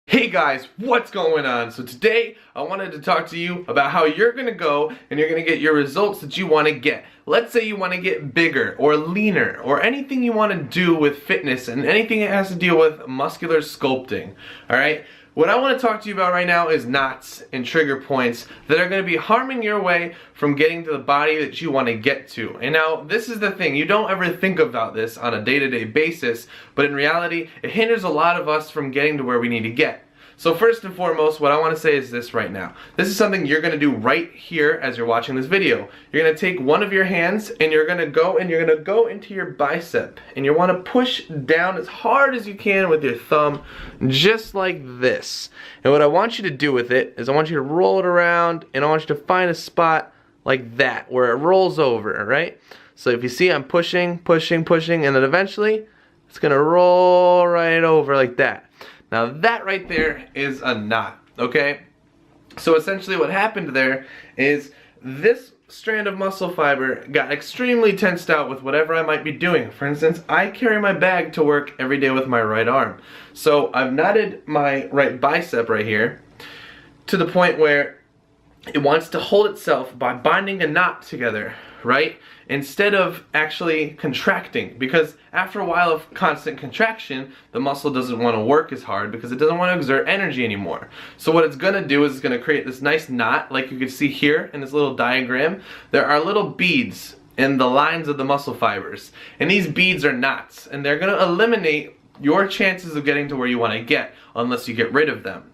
Hey guys, what's going on? So today I wanted to talk to you about how you're gonna go and you're gonna get your results that you want to get. Let's say you want to get bigger or leaner or anything you want to do with fitness and anything that has to deal with muscular sculpting. Alright? What I want to talk to you about right now is knots and trigger points that are going to be harming your way from getting to the body that you want to get to. And now, this is the thing, you don't ever think about this on a day-to-day basis, but in reality, it hinders a lot of us from getting to where we need to get. So first and foremost, what I want to say is this right now. This is something you're going to do right here as you're watching this video. You're going to take one of your hands and you're going to go into your bicep. And you want to push down as hard as you can with your thumb, just like this. And what I want you to do with it is I want you to roll it around and I want you to find a spot like that where it rolls over, right? So if you see I'm pushing, pushing, pushing, and then eventually it's going to roll right over like that. Now that right there is a knot, okay? So essentially what happened there is this strand of muscle fiber got extremely tensed out with whatever I might be doing. For instance, I carry my bag to work every day with my right arm. So I've knotted my right bicep right here to the point where it wants to hold itself by binding a knot together, right? Instead of actually contracting, because after a while of constant contraction, the muscle doesn't want to work as hard because it doesn't want to exert energy anymore. So what it's going to do is it's going to create this nice knot, like you can see here in this little diagram. There are little beads in the lines of the muscle fibers, and these beads are knots, and they're going to eliminate your chances of getting to where you want to get unless you get rid of them.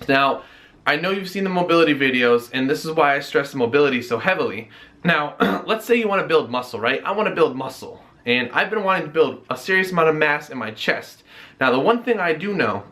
Now, I know you've seen the mobility videos, and this is why I stress the mobility so heavily. Now, let's say you want to build muscle, right? I want to build muscle, and I've been wanting to build a serious amount of mass in my chest. Now, the one thing I do know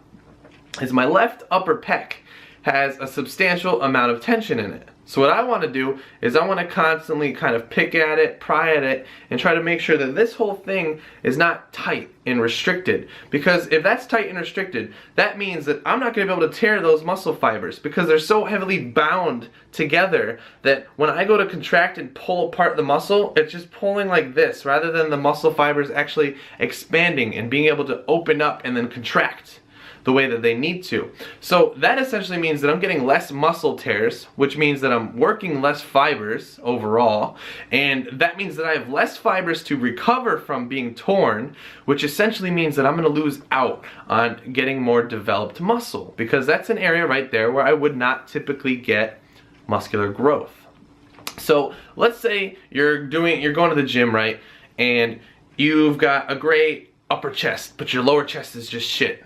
is my left upper pec has a substantial amount of tension in it. So what I want to do is I want to constantly kind of pick at it, pry at it, and try to make sure that this whole thing is not tight and restricted. Because if that's tight and restricted, that means that I'm not going to be able to tear those muscle fibers because they're so heavily bound together that when I go to contract and pull apart the muscle, it's just pulling like this rather than the muscle fibers actually expanding and being able to open up and then contract the way that they need to. So that essentially means that I'm getting less muscle tears, which means that I'm working less fibers overall, and that means that I have less fibers to recover from being torn, which essentially means that I'm going to lose out on getting more developed muscle, because that's an area right there where I would not typically get muscular growth. So let's say you're going to the gym, right, and you've got a great upper chest, but your lower chest is just shit.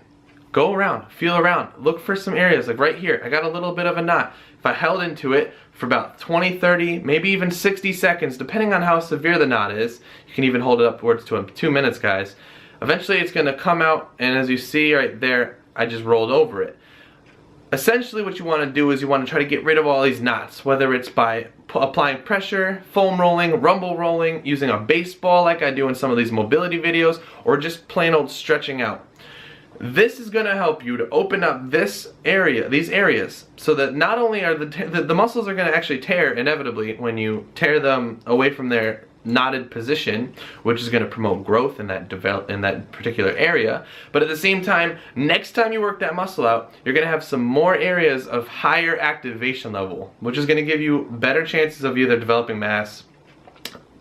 Go around, feel around, look for some areas, like right here, I got a little bit of a knot. If I held into it for about 20, 30, maybe even 60 seconds, depending on how severe the knot is, you can even hold it upwards to 2 minutes, guys. Eventually it's gonna come out, and as you see right there, I just rolled over it. Essentially what you wanna do is you wanna try to get rid of all these knots, whether it's by applying pressure, foam rolling, rumble rolling, using a baseball like I do in some of these mobility videos, or just plain old stretching out. This is going to help you to open up this area, these areas, so that not only are the muscles are going to actually tear inevitably when you tear them away from their knotted position, which is going to promote growth in that particular area, but at the same time, next time you work that muscle out, you're going to have some more areas of higher activation level, which is going to give you better chances of either developing mass,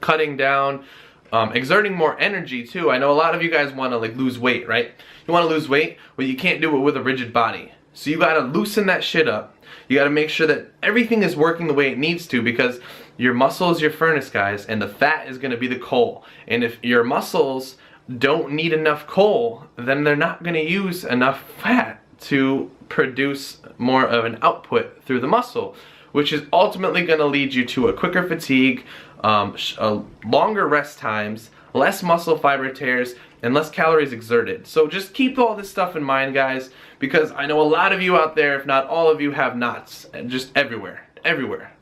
cutting down, exerting more energy too. I know a lot of you guys want to like lose weight, right? You want to lose weight, but you can't do it with a rigid body. So you got to loosen that shit up. You got to make sure that everything is working the way it needs to, because your muscle is your furnace, guys, and the fat is going to be the coal. And if your muscles don't need enough coal, then they're not going to use enough fat to produce more of an output through the muscle, which is ultimately going to lead you to a quicker fatigue, longer rest times, less muscle fiber tears, and less calories exerted. So just keep all this stuff in mind, guys, because I know a lot of you out there, if not all of you, have knots just everywhere.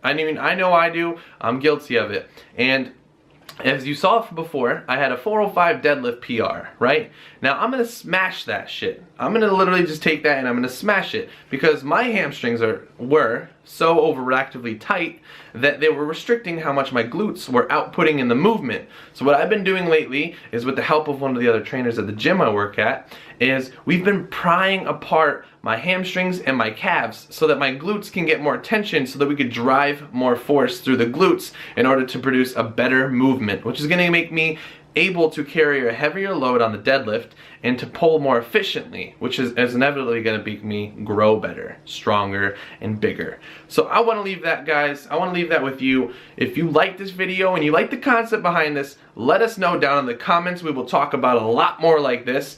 I mean, I know I do. I'm guilty of it. And as you saw before, I had a 405 deadlift PR, right? Now I'm gonna smash that shit. I'm gonna literally just take that and I'm gonna smash it, because my hamstrings were so overactively tight that they were restricting how much my glutes were outputting in the movement. So what I've been doing lately is, with the help of one of the other trainers at the gym I work at, is we've been prying apart my hamstrings and my calves so that my glutes can get more tension, so that we could drive more force through the glutes in order to produce a better movement, which is going to make me able to carry a heavier load on the deadlift and to pull more efficiently, which is inevitably going to make me grow better, stronger, and bigger. So I want to leave that, guys. I want to leave that with you. If you like this video and you like the concept behind this, let us know down in the comments. We will talk about a lot more like this.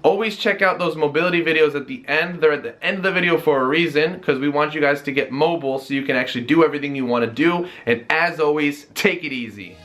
Always check out those mobility videos at the end. They're at the end of the video for a reason, because we want you guys to get mobile so you can actually do everything you want to do. And as always, take it easy.